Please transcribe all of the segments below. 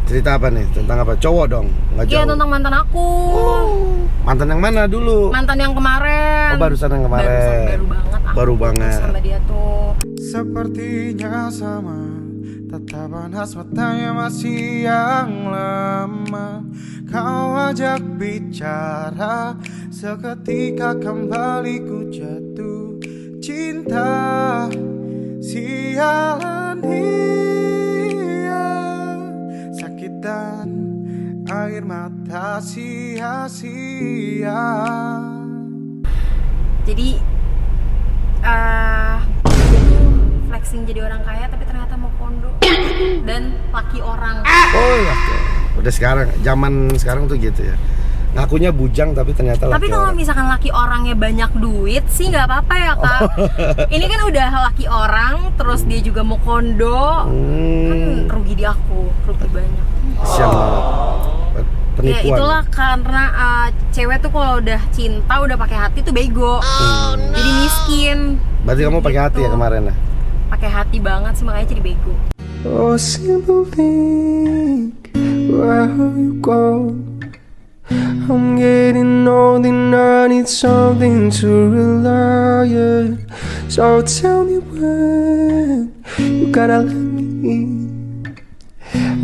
Cerita apa nih? Tentang apa? Cowok dong? Nggak Iya, jauh. tentang mantan aku. Mantan yang mana dulu? Mantan yang kemarin. Oh, barusan yang kemarin. Baru banget aku Baru putus banget. sama dia tuh. Sepertinya sama, tatapan khas matanya masih yang lama. Kau ajak bicara, seketika kembali ku jatuh cinta. Sialan dia, sakit dan air mata sia-sia. Jadi dia tuh flexing jadi orang kaya tapi ternyata mau kondo dan laki orang. Oh iya. Udah sekarang, zaman sekarang tuh gitu ya. Ngakunya bujang tapi ternyata Tapi laki kalau orang. misalkan laki orangnya banyak duit sih nggak apa-apa ya kak. Ini kan udah laki orang, terus dia juga mau kondo, kan rugi di aku, rugi banyak. Siang banget. Penipuan. Ya itulah karena cewek tuh kalau udah cinta, udah pakai hati tuh bego. Jadi miskin. Berarti kamu pakai hati ya Gitu. kemarin ya? Pakai hati banget sih, makanya jadi bego. Oh simple thing, where have you gone? I'm getting old and I need something to rely on. So tell me when you gotta let me in.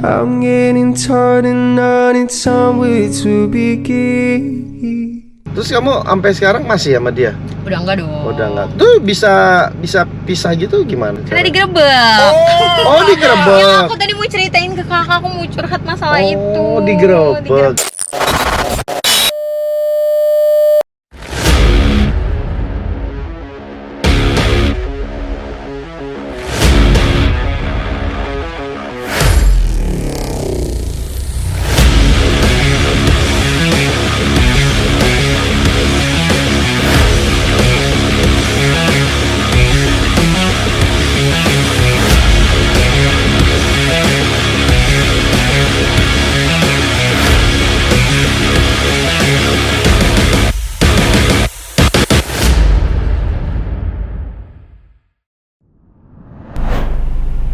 I'm getting tired and I need somewhere to begin. Terus kamu sampai sekarang masih sama dia? Udah enggak dong. Udah enggak. Tuh bisa pisah gitu gimana? Karena digerebek. Oh, digerebek. Yang aku tadi mau ceritain ke kakak, aku mau curhat masalah itu. Oh, digerebek.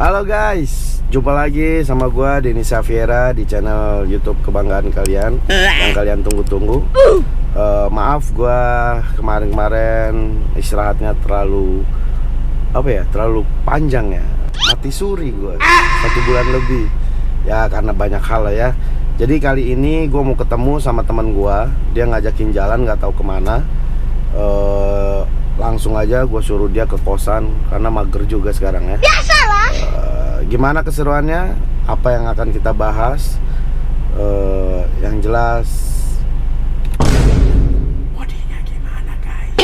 Halo guys, jumpa lagi sama gua Denny Safiera di channel YouTube kebanggaan kalian yang kalian tunggu-tunggu. Maaf gua kemarin istirahatnya terlalu terlalu panjang ya. Mati suri gua 1 bulan lebih. Ya karena banyak hal lah ya. Jadi kali ini gua mau ketemu sama teman gua, dia ngajakin jalan nggak tahu kemana. Langsung aja gue suruh dia ke kosan karena mager juga sekarang ya. Biasalah. Gimana keseruannya? Apa yang akan kita bahas? Yang jelas bodinya gimana guys?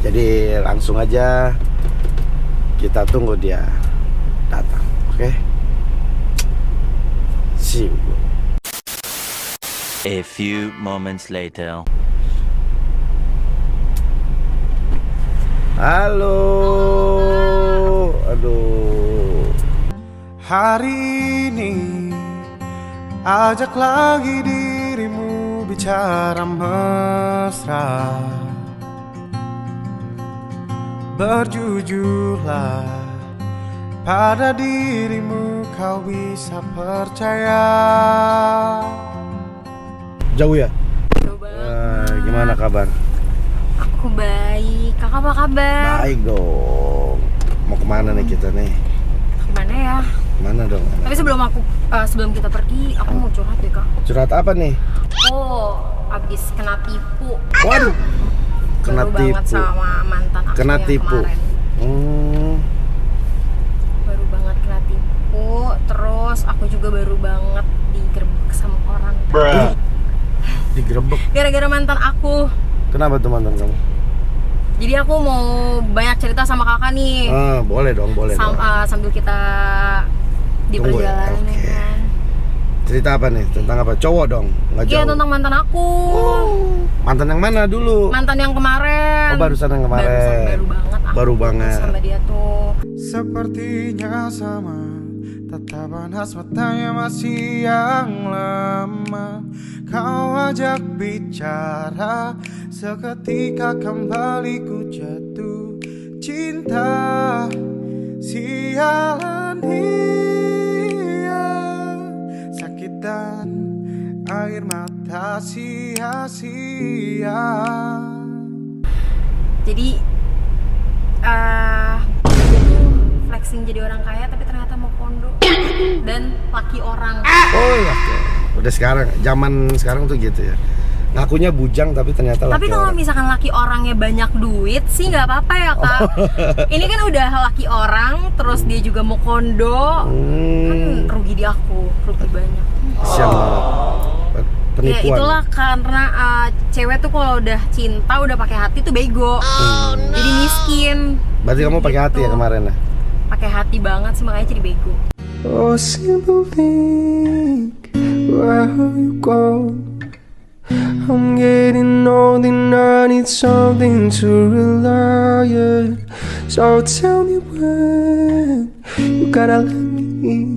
Jadi langsung aja kita tunggu dia datang, oke? See you. A few moments later. Halo. Aduh. Hari ini ajak lagi dirimu bicara mesra. Berjujurlah pada dirimu, kau bisa percaya. Jauh ya? Jauh banget. Gimana kabar? Aku baik. Kakak apa kabar? Baik dong. Mau kemana nih kita nih? Kemana ya? Mana dong? Tapi sebelum kita pergi, aku mau curhat deh kak. Curhat apa nih? Oh, abis kena tipu. Waduh. Kena Baru banget tipu. sama mantan aku Kena yang tipu. kemarin. Baru banget kena tipu. Terus aku juga baru banget digerebek sama orang. Digerebek. Gara-gara mantan aku. Kenapa tuh mantan kamu? Jadi aku mau banyak cerita sama kakak nih. Boleh dong, boleh dong. Sambil kita di Tunggu ya, perjalanan oke. ya kan. Cerita apa nih? Tentang apa? Cowok dong? Nggak Iya, jauh. tentang mantan aku. Mantan yang mana dulu? Mantan yang kemarin. Oh, barusan yang kemarin. Baru banget aku Baru putus banget. sama dia tuh. Sepertinya sama, tatapan khas matanya masih yang lama. Kau ajak bicara, seketika kembali ku jatuh cinta. Sialan dia, sakit penyakitan, air mata sia-sia. Jadi dia tuh flexing jadi orang kaya tapi ternyata mau kondo dan laki orang. Oh iya, udah sekarang, zaman sekarang tuh gitu ya. Ngakunya bujang tapi ternyata laki Tapi kalau orang. misalkan laki orangnya banyak duit sih nggak apa-apa ya kak. Ini kan udah laki orang, terus dia juga mau kondo, kan rugi di aku, rugi banyak. Siang banget. Penipuan. Ya itulah karena cewek tuh kalau udah cinta, udah pakai hati tuh bego, jadi miskin. Berarti kamu pakai hati ya Gitu. kemarin ya? Pakai hati banget sih makanya jadi bego. Oh, simple thing, where have you gone? I'm getting old and I need something to rely on. So tell me when you gotta let me in.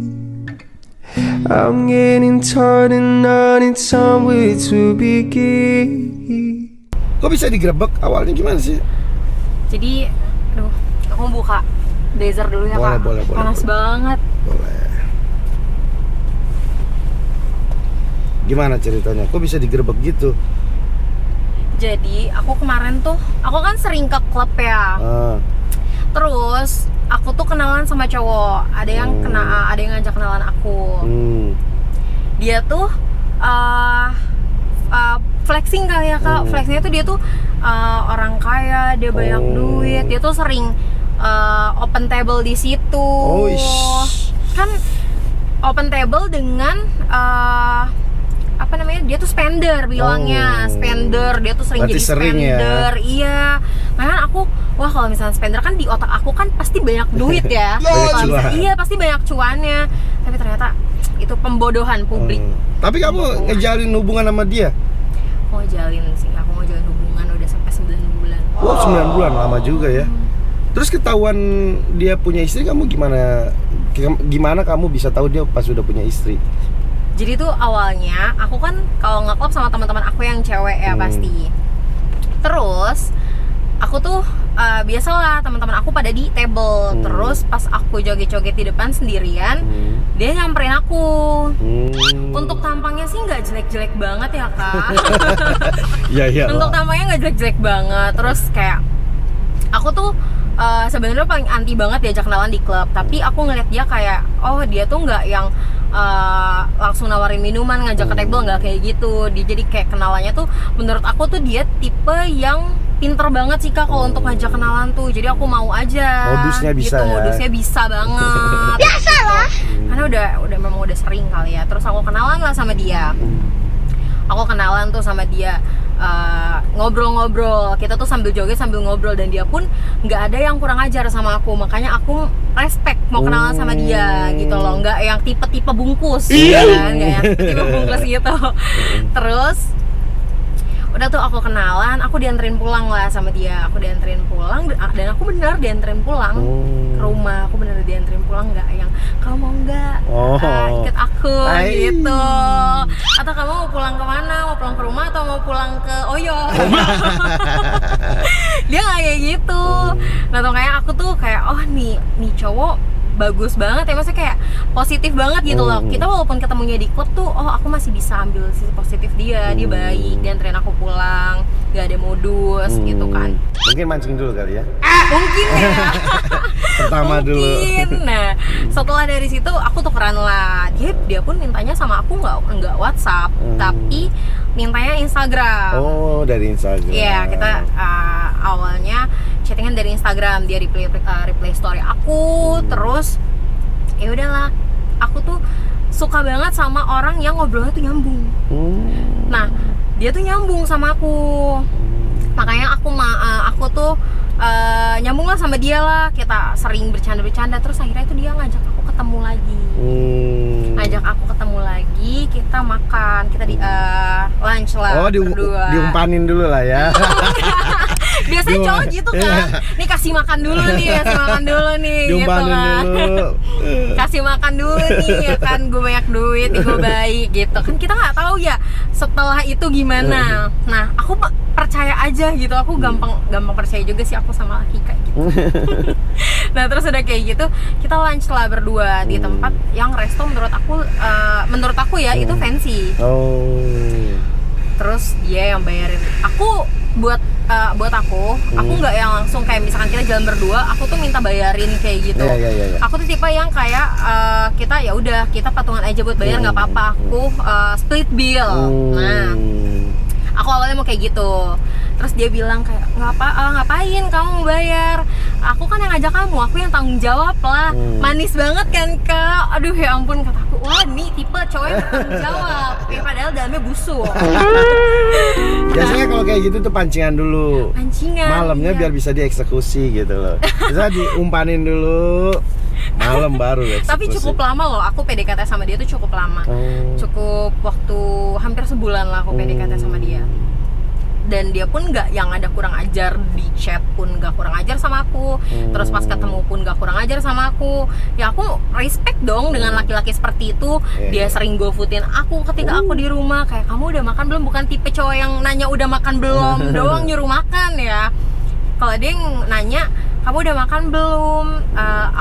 I'm getting tired and I need somewhere to begin. Kok bisa digerebek? Awalnya gimana sih? Jadi, aduh, aku mau buka blazer dulu ya kak. Boleh, Panas boleh. banget. Boleh. Gimana ceritanya? Kok bisa digerebek gitu? Jadi aku kemarin tuh, aku kan sering ke klub ya. Terus aku tuh kenalan sama cowok. Ada yang ada yang ngajak kenalan aku. Dia tuh flexing kali ya kak. Flexingnya tuh dia tuh orang kaya, dia banyak duit. Dia tuh sering open table di situ. Kan open table dengan apa namanya, dia tuh spender bilangnya. Spender, dia tuh sering Berarti jadi sering spender ya? Iya, makanya aku, wah kalau misalnya spender kan di otak aku kan pasti banyak duit ya. Banyak cuan. Iya pasti banyak cuannya, tapi ternyata itu pembodohan publik. Tapi kamu ngejalin hubungan sama dia? Mau jalin sih, aku mau jalin hubungan udah sampai 9 bulan. Wow, 9 bulan, lama juga ya. Terus ketahuan dia punya istri, kamu gimana? Gimana kamu bisa tahu dia pas udah punya istri? Jadi tuh awalnya aku kan kalau nge-club sama teman-teman aku yang cewek ya pasti. Terus aku tuh biasalah teman-teman aku pada di table. Terus pas aku joget-joget di depan sendirian, dia nyamperin aku. Untuk tampangnya sih nggak jelek-jelek banget ya kak. Iya. Untuk tampangnya nggak jelek-jelek banget. Terus kayak aku tuh sebenarnya paling anti banget diajak kenalan di klub. Tapi aku ngeliat dia kayak, oh dia tuh nggak yang langsung nawarin minuman, ngajak ke table, nggak kayak gitu. Dia jadi kayak kenalannya tuh menurut aku tuh dia tipe yang pinter banget sih kak kalau untuk ngajak kenalan tuh. Jadi aku mau aja. Modusnya bisa gitu, ya? modusnya bisa banget. Biasa lah. Karena udah memang udah sering kali ya. Terus aku kenalan lah sama dia. Aku kenalan tuh sama dia, ngobrol-ngobrol. Kita tuh sambil joget sambil ngobrol, dan dia pun nggak ada yang kurang ajar sama aku. Makanya aku respect mau kenalan sama dia gitu loh. Nggak yang tipe-tipe bungkus, kan? Nggak yang tipe bungkus gitu. Terus udah tuh aku kenalan, aku dianterin pulang lah sama dia. Aku dianterin pulang, dan aku bener dianterin pulang ke rumah. Aku bener dianterin pulang, nggak yang kamu mau nggak ikut aku gitu, atau kamu mau pulang kemana, mau pulang ke rumah atau mau pulang ke Oyo. Dia nggak kayak gitu. Nah tuh kayak aku tuh kayak, oh nih cowok bagus banget ya, maksudnya kayak positif banget gitu loh. Kita walaupun ketemunya di klub tuh, oh aku masih bisa ambil sisi positif dia. Dia baik, dia anterin aku pulang, gak ada modus gitu kan. Mungkin mancing dulu kali ya? Mungkin ya. Pertama Mungkin. dulu. Nah setelah dari situ aku tukeran lah. Dia pun mintanya sama aku nggak WhatsApp, tapi mintanya Instagram. Oh, dari Instagram. Iya, kita awalnya chattingan dari Instagram. Dia reply story aku. Terus ya udahlah, aku tuh suka banget sama orang yang ngobrolnya tuh nyambung. Nah dia tuh nyambung sama aku, makanya aku tuh nyambung lah sama dia lah. Kita sering bercanda-bercanda. Terus akhirnya itu dia ngajak aku ketemu lagi. Ngajak aku ketemu lagi, kita makan, kita di lunch lah. Oh, berdua. diumpanin dulu lah ya. Biasanya cowok gitu kan, nih kasih makan dulu nih gitu Diumpanin kan. dulu. Kasih makan dulu nih ya kan, gue banyak duit, gue baik gitu kan, kita nggak tahu ya setelah itu gimana. Nah aku percaya aja gitu, aku gampang percaya juga sih aku sama laki kayak gitu. Nah terus udah kayak gitu kita lunch lah berdua di tempat yang resto menurut aku ya itu fancy. Terus dia yang bayarin. Aku buat aku nggak yang langsung kayak misalkan kita jalan berdua, aku tuh minta bayarin kayak gitu. Iya. Aku tuh tipe yang kayak kita ya udah kita patungan aja buat bayar, nggak apa-apa. Aku split bill. Nah, aku awalnya mau kayak gitu. Terus dia bilang kayak ngapain kamu bayar? Aku kan yang ngajak kamu, aku yang tanggung jawab lah. Manis banget kan kak? Aduh ya ampun, kataku, wah nih tipe cowok yang bertanggung jawab. Padahal dalamnya busuk. Biasanya kalau kayak gitu tuh pancingan dulu. Malamnya biar bisa dieksekusi gitu loh. Bisa diumpanin dulu. Malam baru eksekusi. Tapi cukup lama loh, aku PDKT sama dia tuh cukup lama. Cukup waktu hampir sebulan lah aku PDKT sama dia. Dan dia pun nggak yang ada kurang ajar, di chat pun nggak kurang ajar sama aku, terus pas ketemu pun nggak kurang ajar sama aku. Ya aku respect dong dengan laki-laki seperti itu. Dia sering GoFoodin aku ketika aku di rumah, kayak kamu udah makan belum, bukan tipe cowok yang nanya udah makan belum doang nyuruh makan ya. Kalau dia yang nanya kamu udah makan belum,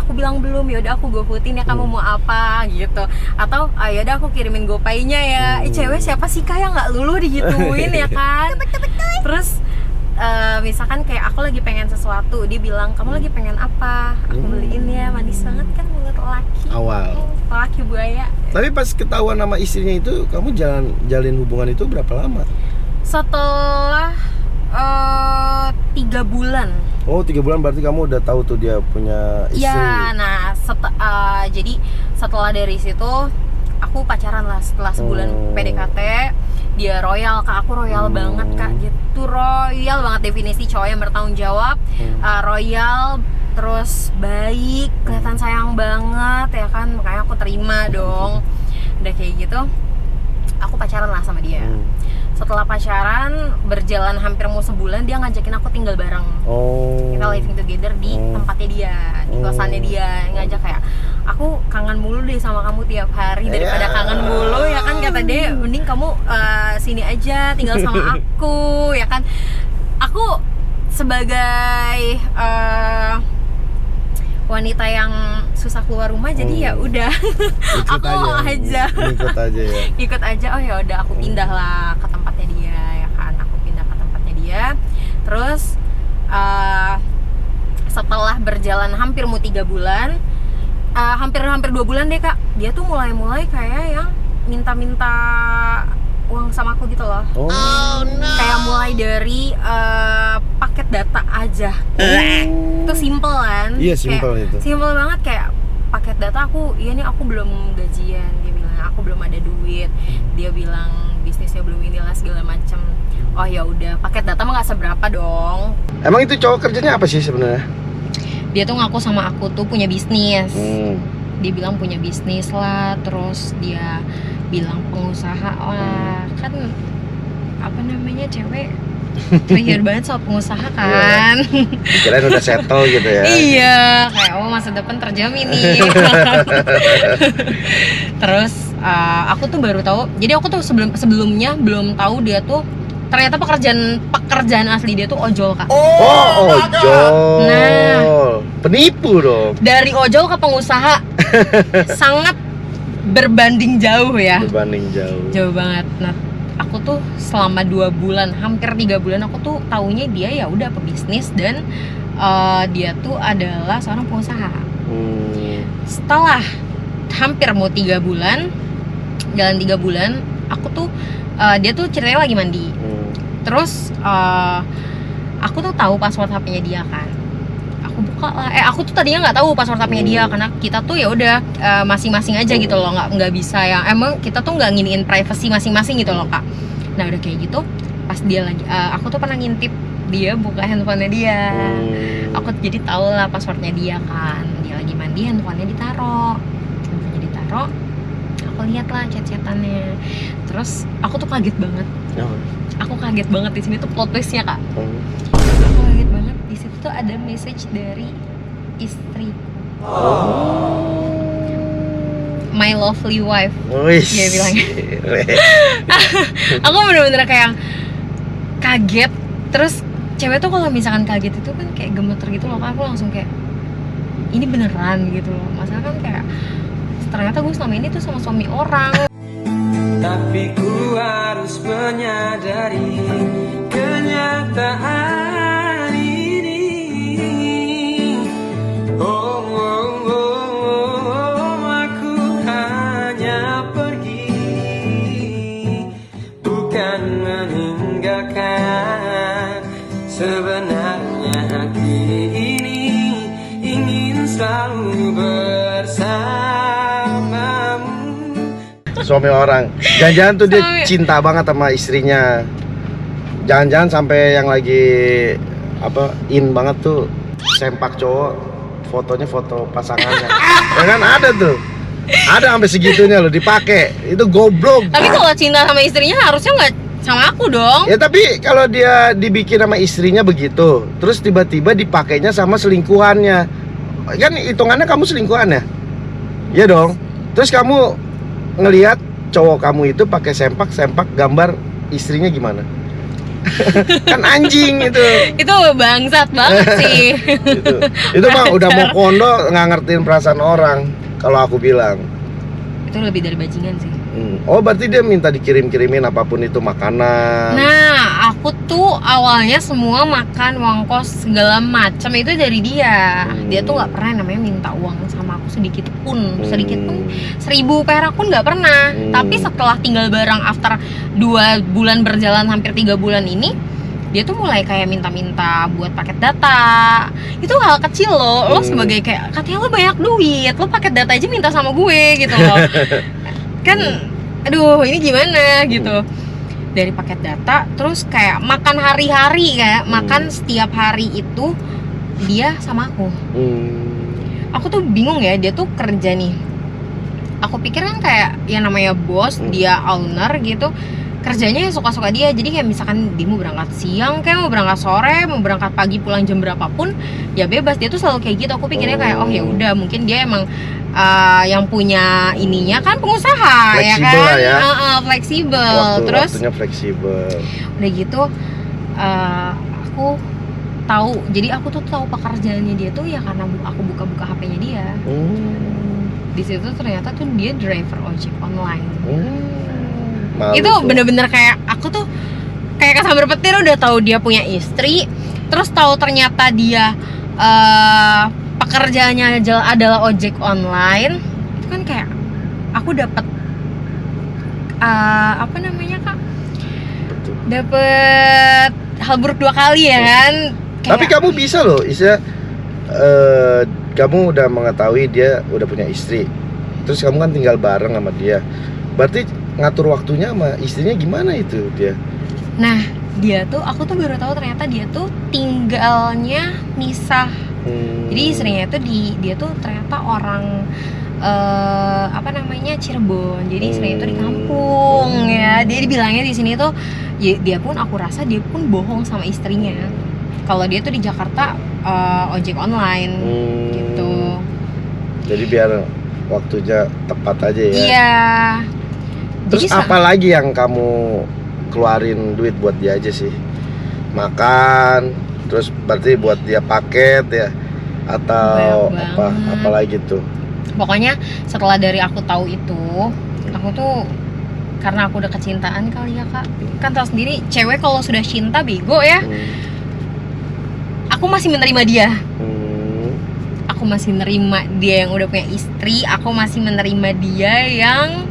aku bilang belum, yaudah aku GoFoodin ya, kamu mau apa gitu. Atau yaudah aku kirimin GoPay-nya ya. Cewek siapa sih kak yang nggak luluh digituin ya kan. Terus misalkan kayak aku lagi pengen sesuatu, dia bilang kamu lagi pengen apa, aku beliin ya. Manis banget kan mulut laki. Laki buaya. Tapi pas ketahuan sama istrinya itu, kamu jalin hubungan itu berapa lama? Setelah 3 bulan. Oh 3 bulan berarti kamu udah tahu tuh dia punya istri. Iya, nah jadi setelah dari situ aku pacaran lah setelah sebulan PDKT. Dia royal kak, aku royal banget kak gitu, royal banget definisi cowok yang bertanggung jawab, royal, terus baik, kelihatan sayang banget ya kan, makanya aku terima dong. Udah kayak gitu, aku pacaran lah sama dia. Setelah pacaran berjalan hampir mau sebulan, dia ngajakin aku tinggal bareng. Kita living together di tempatnya dia, di kosannya dia. Ngajak kayak, aku kangen mulu deh sama kamu tiap hari, daripada kangen mulu ya kan, kata dia, mending kamu sini aja tinggal sama aku ya kan. Aku sebagai wanita yang susah keluar rumah, jadi ya udah aku ikut aja. Oh ya udah, aku pindah lah ke tempatnya dia ya kan. Aku pindah ke tempatnya dia. Terus setelah berjalan hampir mau 3 bulan, hampir 2 bulan deh kak, dia tuh mulai kayak yang minta uang sama aku gitu loh. Kayak mulai dari paket data aja. Itu simple kan? Iya simple itu. Simple banget, kayak paket data aku, iya nih aku belum gajian. Dia bilang aku belum ada duit. Dia bilang bisnisnya belum inilah segala macem. Oh ya udah, paket data mah nggak seberapa dong. Emang itu cowok kerjanya apa sih sebenarnya? Dia tuh ngaku sama aku tuh punya bisnis. Dia bilang punya bisnis lah, terus dia bilang pengusaha lah. Kan apa namanya, cewek trigger banget soal pengusaha kan. Kirain udah settle gitu ya. Iya, kayak masa depan terjamin nih. Terus aku tuh baru tahu. Jadi aku tuh sebelumnya belum tahu dia tuh ternyata pekerjaan asli dia tuh ojol kak. Ojol. Nah, penipu dong. Dari ojol ke pengusaha sangat berbanding jauh ya. Jauh banget. Nah, aku tuh selama 2 bulan, hampir 3 bulan aku tuh taunya dia ya udah pebisnis dan dia tuh adalah seorang pengusaha. Setelah hampir mau 3 bulan, jalan 3 bulan, aku tuh dia tuh ceritanya lagi mandi. Terus aku tuh tahu password HP-nya dia kan. Aku buka lah. Aku tuh tadinya nggak tahu password HP-nya dia, karena kita tuh ya udah masing-masing aja gitu loh, nggak bisa yang emang kita tuh nggak nginiin privacy masing-masing gitu loh kak. Nah udah kayak gitu, pas dia lagi, aku tuh pernah ngintip dia buka handphonenya dia. Aku jadi tahu lah passwordnya dia kan. Dia lagi mandi, handphonenya ditaro. Aku aku lihat lah chat-chatannya. Terus aku tuh kaget banget. Aku kaget banget di sini tuh plot twistnya kak. Aku kaget banget di situ tuh ada message dari istri. My lovely wife. Dia bilangnya. Aku bener-bener kayak kaget. Terus cewek tuh kalau misalkan kaget itu kan kayak gemeter gitu loh. Aku langsung kayak ini beneran gitu loh. Masalah kan kayak ternyata gue selama ini tuh sama suami orang. Tapi ku harus menyadari kenyataan ini. Aku hanya pergi, bukan meninggalkan. Sebenarnya hati ini ingin selalu bersamamu. Suami orang. Jangan-jangan tuh dia cinta banget sama istrinya. Jangan-jangan sampai yang lagi in banget tuh sempak cowok, fotonya foto pasangannya. Ya kan ada tuh. Ada sampai segitunya loh dipakai. Itu goblok. Tapi kalau cinta sama istrinya harusnya nggak sama aku dong. Ya tapi kalau dia dibikin sama istrinya begitu, terus tiba-tiba dipakainya sama selingkuhannya, kan hitungannya kamu selingkuhannya, ya dong. Terus kamu ngelihat cowok kamu itu pakai sempak gambar istrinya gimana? Kan anjing itu. Itu bangsat banget sih. Itu mah udah mau kondo nggak ngertiin perasaan orang. Kalau aku bilang itu lebih dari bajingan sih. Oh berarti dia minta dikirim-kirimin apapun itu makanan. Nah aku tuh awalnya semua makan, uang kos segala macam itu dari dia. Dia tuh nggak pernah namanya minta uang sama aku sedikit pun 1.000 perak pun nggak pernah. Tapi setelah tinggal bareng after 2 bulan berjalan hampir 3 bulan ini, dia tuh mulai kayak minta-minta buat paket data. Itu hal kecil loh. Lo sebagai kayak katanya lo banyak duit, lo paket data aja minta sama gue gitu loh. Kan aduh ini gimana gitu. Dari paket data terus kayak makan hari-hari kayak makan setiap hari itu dia sama aku. Aku tuh bingung ya, dia tuh kerja nih. Aku pikir kan kayak yang namanya bos, dia owner gitu, kerjanya suka-suka dia. Jadi kayak misalkan dia mau berangkat siang, kayak mau berangkat sore, mau berangkat pagi, pulang jam berapapun ya bebas. Dia tuh selalu kayak gitu. Aku pikirnya kayak oh ya udah mungkin dia emang yang punya ininya kan pengusaha fleksibel ya kan, lah ya. Fleksibel. Terus waktunya fleksibel. udah gitu aku tahu, jadi aku tuh tahu pekerjaannya dia tuh ya karena aku buka-buka HP-nya dia. Di situ ternyata tuh dia driver ojek online. Malu Itu tuh. bener-bener kayak aku tuh kayak kesambar petir. Udah tahu dia punya istri, terus tahu ternyata dia pekerjaannya adalah ojek online. Itu kan kayak aku dapat apa namanya kak, dapat hal buruk 2 kali ya kan. Tapi kamu bisa loh, kamu udah mengetahui dia udah punya istri, terus kamu kan tinggal bareng sama dia, berarti ngatur waktunya sama istrinya gimana itu dia? Nah dia tuh aku tuh baru tahu ternyata dia tuh tinggalnya misah. Jadi istrinya tuh dia tuh ternyata orang apa namanya Cirebon. Jadi istrinya itu di kampung ya. Dia dibilangnya di sini tuh ya, dia pun aku rasa dia pun bohong sama istrinya. Kalau dia tuh di Jakarta ojek online gitu. Jadi biar waktunya tepat aja ya. Iya. Terus apa lagi yang kamu keluarin duit buat dia aja sih? Makan, terus berarti buat dia paket ya atau apa lagi tuh? Pokoknya setelah dari aku tahu itu, aku tuh karena aku udah kecintaan kali ya kak. Kan tahu sendiri cewek kalau sudah cinta bego ya. Aku masih menerima dia. Aku masih menerima dia yang udah punya istri. Aku masih menerima dia yang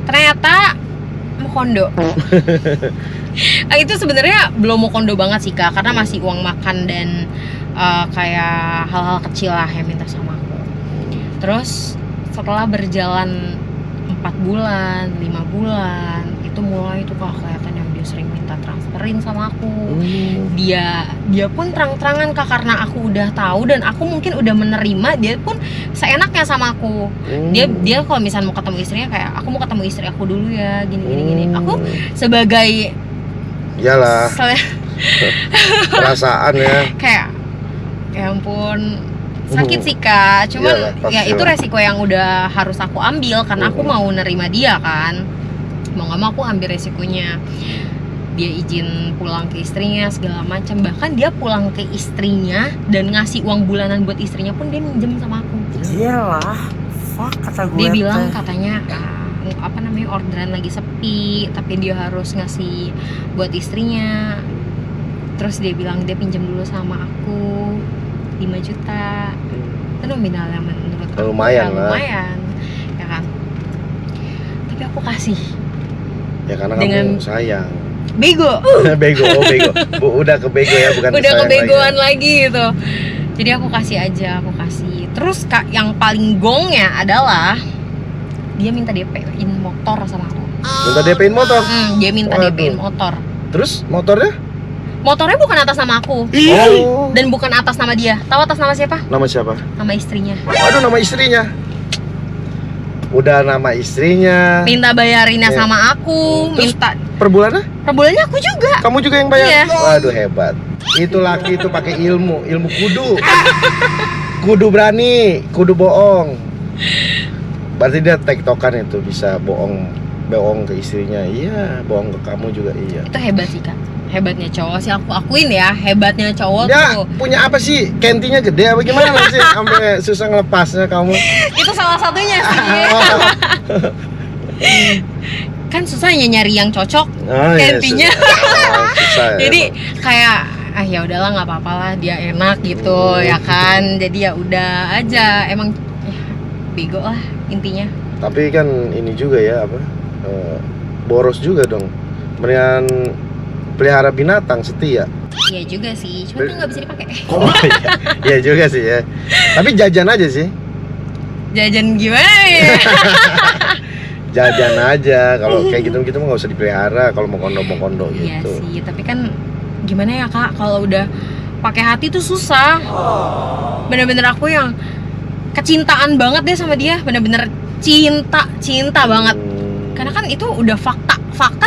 ternyata mau kondo. Itu sebenarnya belum mau kondo banget sih kak, karena masih uang makan dan kayak hal-hal kecil lah yang minta sama aku. Terus setelah berjalan 4 bulan, 5 bulan, itu mulai tuh kak kelihatan yang dia dia sering minta transferin sama aku. Dia pun terang-terangan Kak, karena aku udah tahu dan aku mungkin udah menerima, dia pun seenaknya sama aku. Dia kalau misalnya mau ketemu istrinya kayak, aku mau ketemu istri aku dulu ya, gini. Aku sebagai iyalah perasaan ya, kayak ya ampun sakit sih Kak, cuman Iyalah, pasti ya itu lah. resiko yang udah harus aku ambil karena aku mau nerima dia kan, mau nggak mau aku ambil resikonya. Dia izin pulang ke istrinya segala macam, bahkan dia pulang ke istrinya dan ngasih uang bulanan buat istrinya pun dia minjem sama aku. Iyalah, fuck kata gue. Dia bilang katanya orderan lagi sepi, tapi dia harus ngasih buat istrinya. Terus dia bilang dia pinjam dulu sama aku 5 juta. Itu nominal yang menurut aku Lumayan ya, lah. lumayan, ya kan. Tapi aku kasih ya karena Dengan- kamu sayang. bego. Bego. Udah ke bego ya, bukan Udah sayang kebegoan lagi. lagi gitu. Jadi aku kasih aja, aku kasih. Terus Kak, yang paling gongnya adalah dia minta DP-in motor sama aku. Minta DP-in motor. Dia minta Waduh. DP-in motor. Terus motornya? Motornya bukan atas nama aku Oh. dan bukan atas nama dia. Tahu atas nama siapa? Nama siapa? Nama istrinya. Waduh, nama istrinya. Udah nama istrinya. Minta bayarinnya Iya. sama aku, Terus? minta Per bulannya? per bulannya aku juga. Kamu juga yang bayar? Iya. Waduh, hebat. Itu laki itu pakai ilmu kudu. Kudu berani, kudu bohong. Berarti dia tektokan itu bisa bohong ke istrinya. Iya, bohong ke kamu juga iya. Itu hebat sih Kak. Hebatnya cowok sih, aku akuin ya, hebatnya cowok Dia tuh. punya apa sih? Kentinya gede apa gimana sih? Sampai susah ngelepasnya kamu. Itu salah satunya sih. Kan susahnya nyari yang cocok. Oh, iya, Kentinya. susah ya, Jadi emang. kayak ya udahlah nggak apa-apa lah, dia enak gitu ya kan. Jadi ya udah aja, emang ya, bego lah intinya. Tapi kan ini juga ya apa? Boros juga dong. Mendingan pelihara binatang setia. Iya juga sih, cuma kan nggak bisa dipakai. Oh iya, iya juga sih ya. Tapi jajan aja sih. Jajan gimana ya? Jajan aja. Kalau kayak gitu mah nggak usah dipelihara. Kalau mau kondo Iya gitu. sih, tapi kan gimana ya Kak, kalau udah pakai hati tuh susah. Bener-bener aku yang kecintaan banget deh sama dia, bener-bener cinta banget. Karena kan itu udah fakta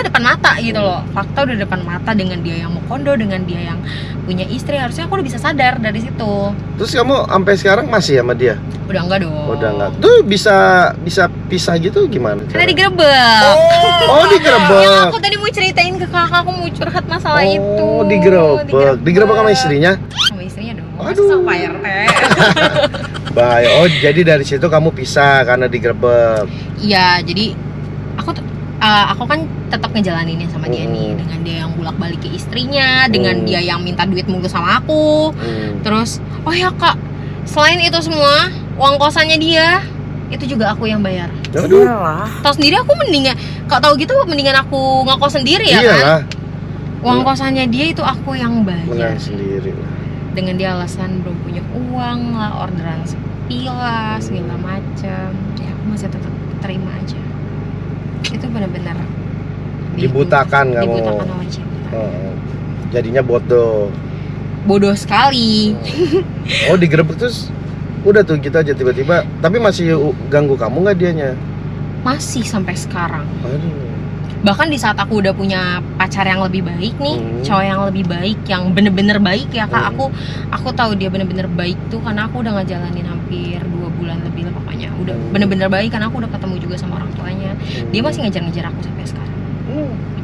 depan mata gitu loh. Fakta udah depan mata, dengan dia yang mau kondo, dengan dia yang punya istri, harusnya aku udah bisa sadar dari situ. Terus kamu sampai sekarang masih sama dia? Udah enggak dong. Udah enggak. Tuh bisa pisah gitu gimana? Karena digerebek. Oh, Yang digerebek. aku tadi mau ceritain ke kakak, aku mau curhat masalah itu. Oh, digerebek. Digerebek sama istrinya? Sama istrinya dong. Aduh. Sama Pak RT. Bahaya. Oh, jadi dari situ kamu pisah karena digerebek. Iya, jadi aku kan tetap ngejalaninnya sama dia nih, dengan dia yang bolak-balik ke istrinya, dengan dia yang minta duit mulu sama aku. Terus, oh ya Kak, selain itu semua, uang kosannya dia itu juga aku yang bayar. Aduh. Iyalah. Tahu sendiri aku mendingan, Kak tahu gitu mendingan aku ngekos sendiri ya kan? Iyalah, Uang kosannya dia itu aku yang bayar. menang sendiri lah. Dengan dia alasan belum punya uang lah, orderan sepi lah, segala macam. Ya aku masih tetap terima aja. Itu benar-benar Dibutakan kamu. Dibutakan sama cinta. Jadinya bodoh. Bodoh sekali. Oh, digerebek terus udah tuh gitu aja tiba-tiba. Tapi masih ganggu kamu nggak dianya? Masih sampai sekarang. Aduh. Bahkan di saat aku udah punya pacar yang lebih baik nih, cowok yang lebih baik, yang bener-bener baik ya Kak. Aku tahu dia bener-bener baik tuh karena aku udah ngejalanin hampir 2 bulan lebih lah pokoknya. Udah bener-bener baik karena aku udah ketemu juga sama orang tuanya. Dia masih ngejar-ngejar aku sampai sekarang.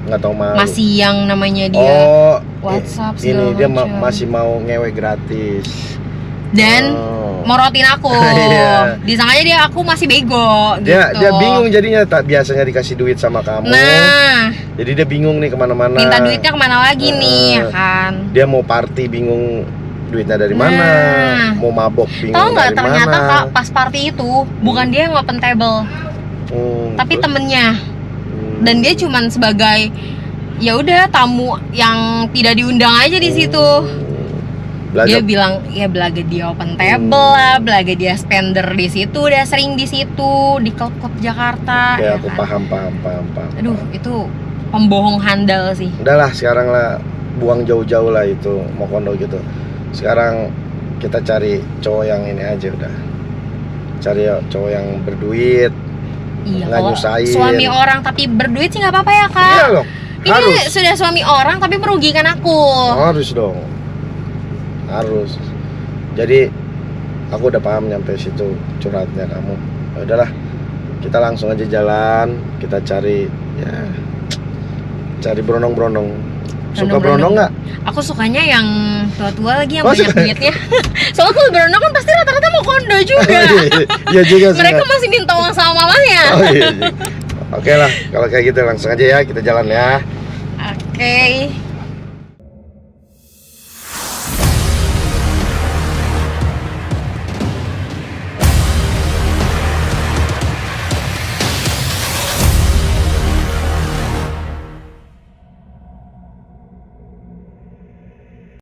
Nggak tahu malu. Masih yang namanya dia Oh, WhatsApp ini segala dia macam. masih mau ngewe gratis. Dan Oh. morotin aku. Iya. Disangkanya dia aku masih bego Dia gitu. dia bingung jadinya, tak biasanya dikasih duit sama kamu. Nah, Jadi dia bingung nih kemana-mana. minta duitnya kemana lagi nih ya kan? Dia mau party bingung duitnya dari mana. Nah. Mau mabok bingung Tahu nggak dari ternyata mana. Kak, pas party itu bukan dia yang open table, tapi terus? temennya. Dan dia cuman sebagai ya udah tamu yang tidak diundang aja di situ. Belajar. Dia bilang ya belaga dia open table lah, belaga dia spender di situ, udah sering di situ di klub-klub Jakarta. Ya, ya aku kan? paham. Aduh, itu pembohong handal sih. Udahlah sekarang lah, buang jauh-jauh lah itu mau kondo gitu. Sekarang kita cari cowok yang ini aja udah. Cari cowok yang berduit, Iya, nggak kalau nyusahin. suami orang tapi berduit sih nggak apa-apa ya kak. Iya loh, Ini harus. sudah suami orang tapi merugikan aku. Harus dong. Harus. Jadi aku udah paham nyampe situ curhatnya kamu. Ya udahlah, kita langsung aja jalan, kita cari ya, cari berondong-berondong. Suka berondong nggak? Aku sukanya yang tua-tua lagi yang Oh, banyak suka. duitnya. Soalnya kalau berondong kan pasti rata-rata mau kondo juga. Iya juga sih. Mereka masih minta uang sama mamanya. Oh iya. Oke lah, kalau kayak gitu langsung aja ya kita jalan ya. Oke.